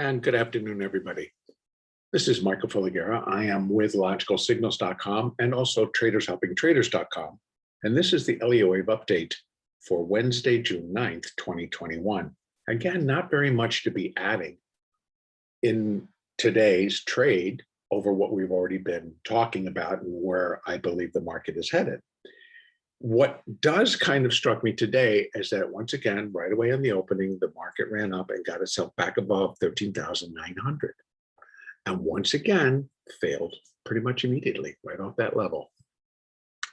And good afternoon, everybody. This is Michael Filigera. I am with logicalsignals.com and also tradershelpingtraders.com. And this is the Elliott Wave update for Wednesday, June 9th, 2021. Again, not very much to be adding in today's trade over what we've already been talking about and where I believe the market is headed. What does kind of struck me today is that once again, right away in the opening, the market ran up and got itself back above 13,900. And once again, failed pretty much immediately right off that level.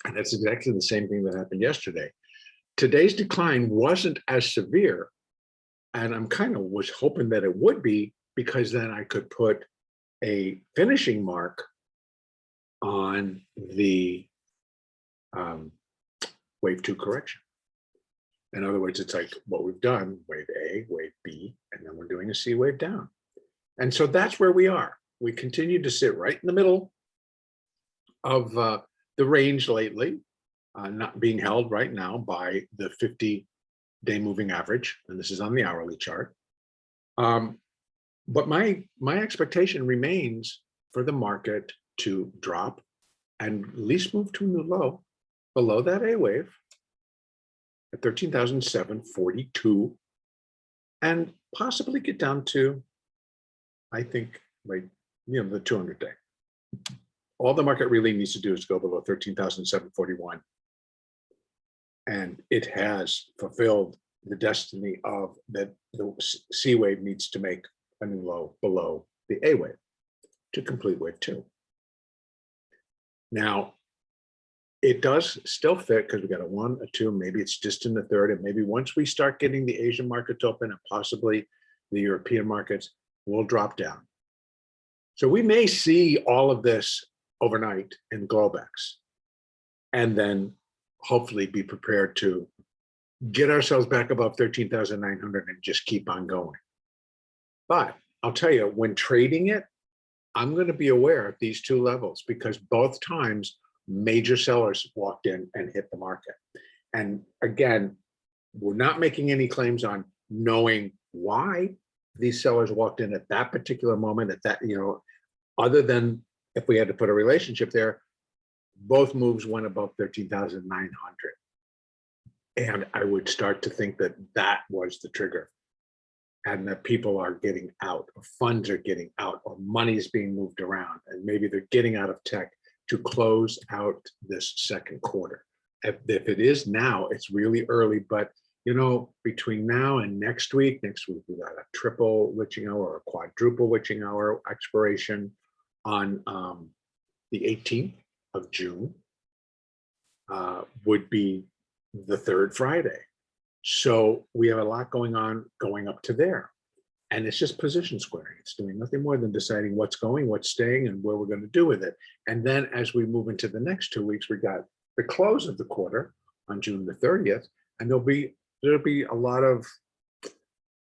And that's exactly the same thing that happened yesterday. Today's decline wasn't as severe, and I'm kind of was hoping that it would be, because then I could put a finishing mark on the wave 2 correction. In other words, it's like what we've done, wave A, wave B, and then we're doing a C wave down. And so that's where we are. We continue to sit right in the middle of the range lately, not being held right now by the 50-day moving average, and this is on the hourly chart. But my expectation remains for the market to drop and at least move to a new low below that A wave at 13,742, and possibly get down to, I think, like, the 200-day. All the market really needs to do is go below 13,741. And it has fulfilled the destiny of that the C wave needs to make a new low below the A wave to complete wave 2. Now, it does still fit because we got a 1, a 2, maybe it's just in the 3rd, and maybe once we start getting the Asian markets open and possibly the European markets, will drop down. So we may see all of this overnight in Globex, and then hopefully be prepared to get ourselves back above 13,900 and just keep on going. But I'll tell you, when trading it, I'm going to be aware of these two levels, because both times major sellers walked in and hit the market. And again, we're not making any claims on knowing why these sellers walked in at that particular moment, at that, other than if we had to put a relationship there, both moves went above 13,900. And I would start to think that that was the trigger, and that people are getting out, or funds are getting out, or money's being moved around, and maybe they're getting out of tech to close out this second quarter. If it is now, it's really early, but between now and next week we got a triple witching hour or a quadruple witching hour expiration on the 18th of June, would be the 3rd Friday. So we have a lot going on going up to there. And it's just position squaring. It's doing nothing more than deciding what's going, what's staying, and where we're going to do with it. And then as we move into the next 2 weeks, we got the close of the quarter on June the 30th, and there'll be a lot of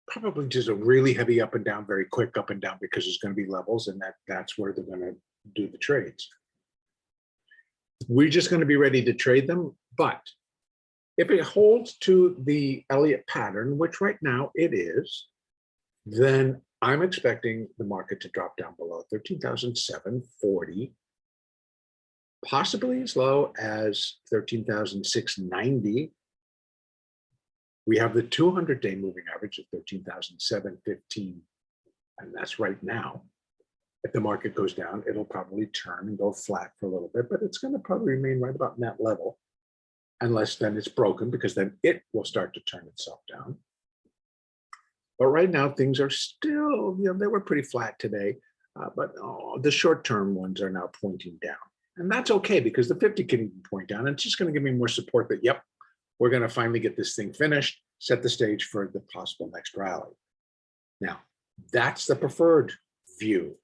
probably just a really heavy up and down, very quick up and down, because there's going to be levels, and that's where they're going to do the trades. We're just going to be ready to trade them. But if it holds to the Elliott pattern, which right now it is, then I'm expecting the market to drop down below 13,740, possibly as low as 13,690. We have the 200-day moving average of 13,715, and that's right now. If the market goes down, it'll probably turn and go flat for a little bit, but it's going to probably remain right about in that level, unless then it's broken, because then it will start to turn itself down. But right now, things are still, they were pretty flat today, but the short-term ones are now pointing down. And that's okay, because the 50 can even point down. And it's just going to give me more support that, yep, we're going to finally get this thing finished, set the stage for the possible next rally. Now, that's the preferred view.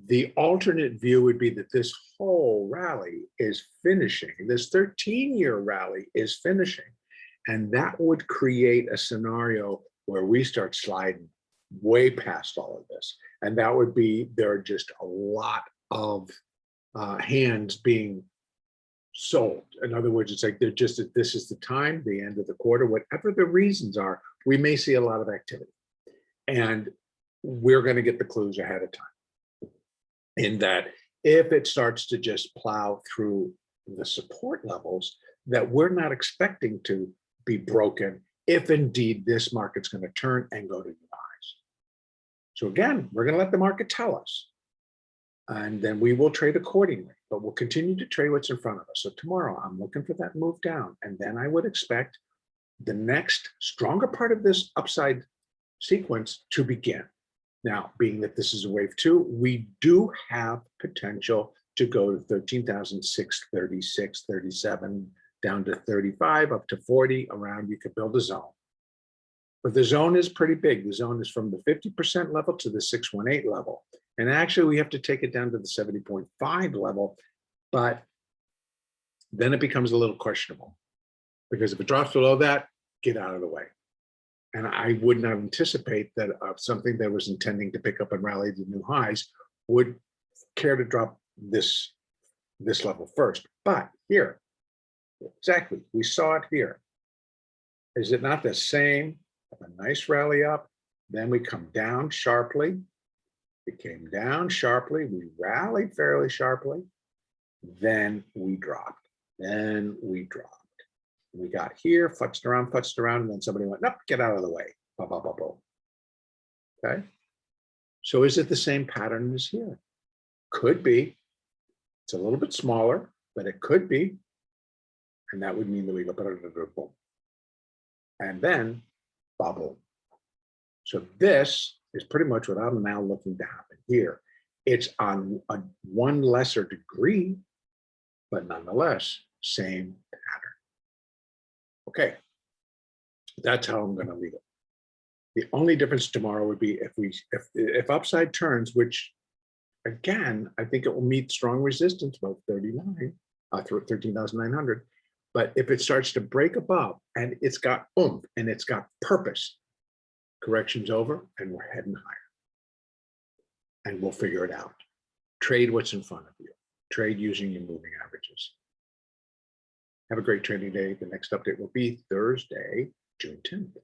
The alternate view would be that this whole rally is finishing. This 13-year rally is finishing. And that would create a scenario where we start sliding way past all of this. And that would be, there are just a lot of hands being sold. In other words, it's like they're just, this is the time, the end of the quarter, whatever the reasons are, we may see a lot of activity. And we're going to get the clues ahead of time. In that, if it starts to just plow through the support levels that we're not expecting to be broken, if indeed this market's going to turn and go to new highs. So again, we're going to let the market tell us, and then we will trade accordingly, but we'll continue to trade what's in front of us. So tomorrow I'm looking for that move down, and then I would expect the next stronger part of this upside sequence to begin. Now, being that this is a wave two, we do have potential to go to 13,636, 37, down to 35, up to 40, around. You could build a zone. But the zone is pretty big. The zone is from the 50% level to the 618 level. And actually, we have to take it down to the 70.5 level. But then it becomes a little questionable, because if it drops below that, get out of the way. And I would not anticipate that something that was intending to pick up and rally to new highs would care to drop this level first. But here, exactly, we saw it here. Is it not the same? A nice rally up, then we come down sharply. We came down sharply, we rallied fairly sharply, then we dropped, then we dropped. We got here, futzed around, and then somebody went, nope, get out of the way. Blah, blah, blah, blah. Okay. So is it the same pattern as here? Could be. It's a little bit smaller, but it could be. And that would mean that we go boom. And then bubble. So this is pretty much what I'm now looking to happen here. It's on a one lesser degree, but nonetheless, same pattern. Okay, that's how I'm going to leave it. The only difference tomorrow would be if upside turns, which again, I think it will meet strong resistance about 39, 13,900. But if it starts to break above and it's got oomph and it's got purpose, correction's over and we're heading higher. And we'll figure it out. Trade what's in front of you. Trade using your moving averages. Have a great trading day. The next update will be Thursday, June 10th.